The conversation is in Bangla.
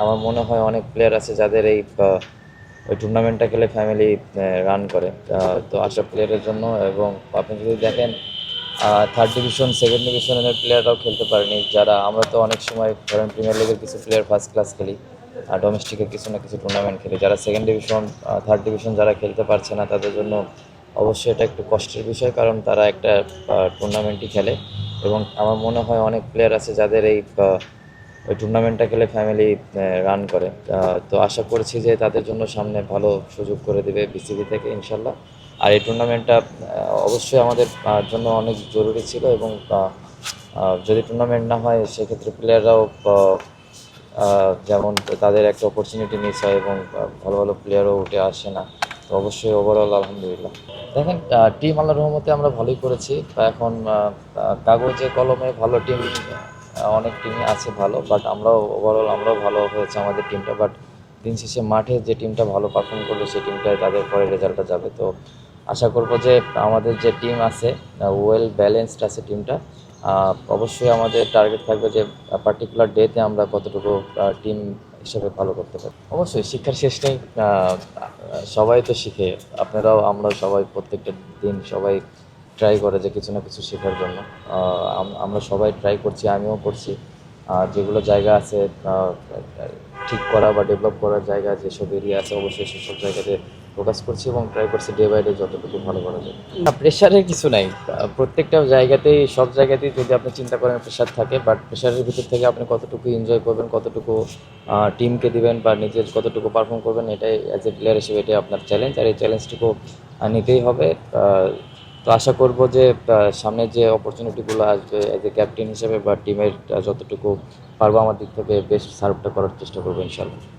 আমার মনে হয় অনেক প্লেয়ার আছে যাদের ওই টুর্নামেন্টটা খেলে ফ্যামিলি রান করে। তো আসা প্লেয়ারের জন্য, এবং আপনি যদি দেখেন থার্ড ডিভিশন সেকেন্ড ডিভিশনের প্লেয়াররাও খেলতে পারেনি, যারা আমরা তো অনেক সময় ধরেন প্রিমিয়ার লিগের কিছু প্লেয়ার ফার্স্ট ক্লাস খেলি, আর ডোমেস্টিকের কিছু না কিছু টুর্নামেন্ট খেলি, যারা সেকেন্ড ডিভিশন থার্ড ডিভিশন যারা খেলতে পারছে না তাদের জন্য অবশ্যই এটা একটু কষ্টের বিষয়, কারণ তারা একটা টুর্নামেন্টই খেলে। এবং আমার মনে হয় অনেক প্লেয়ার আছে যাদের ওই টুর্নামেন্টটা খেলে ফ্যামিলি রান করে। তো আশা করছি যে তাদের জন্য সামনে ভালো সুযোগ করে দেবে বিসিবি থেকে ইনশাল্লাহ। আর এই টুর্নামেন্টটা অবশ্যই আমাদের জন্য অনেক জরুরি ছিল, এবং যদি টুর্নামেন্ট না হয় সেক্ষেত্রে প্লেয়াররাও যেমন তাদের একটা অপরচুনিটি মিস হয়, এবং ভালো ভালো প্লেয়ারও উঠে আসে না। তো অবশ্যই ওভারঅল আলহামদুলিল্লাহ। দেখেন, টিম আল্লাহর রহমতে আমরা ভালোই করেছি। এখন কাগজে কলমে ভালো টিম, অনেক টিমই আছে ভালো, বাট আমরাও ভালো হয়েছে আমাদের টিমটা। বাট দিন শেষে মাঠে যে টিমটা ভালো পারফর্ম করবে সেই টিমটাই তাদের পরে রেজাল্টটা যাবে। তো আশা করব যে আমাদের যে টিম আছে ওয়েল ব্যালেন্সড আছে টিমটা। অবশ্যই আমাদের টার্গেট থাকবে যে পার্টিকুলার ডেতে আমরা কতটুকু টিম হিসেবে ভালো করতে পারি। অবশ্যই শিক্ষার শেষ নেই। সবাই তো শিখে, আপনারাও আমরাও সবাই প্রত্যেকটা দিন সবাই ট্রাই করে যে কিছু না কিছু শেখার জন্য। আমরা সবাই ট্রাই করছি, আমিও করছি। যেগুলো জায়গা আছে ঠিক করা বা ডেভেলপ করার জায়গা, যেসব এরিয়া আছে অবশ্যই সেসব জায়গাতে ফোকাস করছি, এবং ট্রাই করছি ডে বাই ডে যতটুকু ভালো করা যায়। না, প্রেশারের কিছু নাই। প্রত্যেকটা জায়গাতেই, সব জায়গাতেই যদি আপনি চিন্তা করেন প্রেশার থাকে, বাট প্রেশারের ভিতর থেকে আপনি কতটুকু এনজয় করবেন, কতটুকু টিমকে দিবেন, বা নিজের কতটুকু পারফর্ম করবেন, এটাই অ্যাজ এ প্লেয়ার হিসেবে এটাই আপনার চ্যালেঞ্জ, আর এই চ্যালেঞ্জটুকু নিতেই হবে। তো আশা করব যে সামনে যে অপরচুনিটিগুলো আসবে অ্যাজ এ ক্যাপ্টেন হিসেবে বা টিমের যতটুকু পারবো আমার দিক থেকে বেস্ট সার্ভটা করার চেষ্টা করবো ইনশাল্লাহ।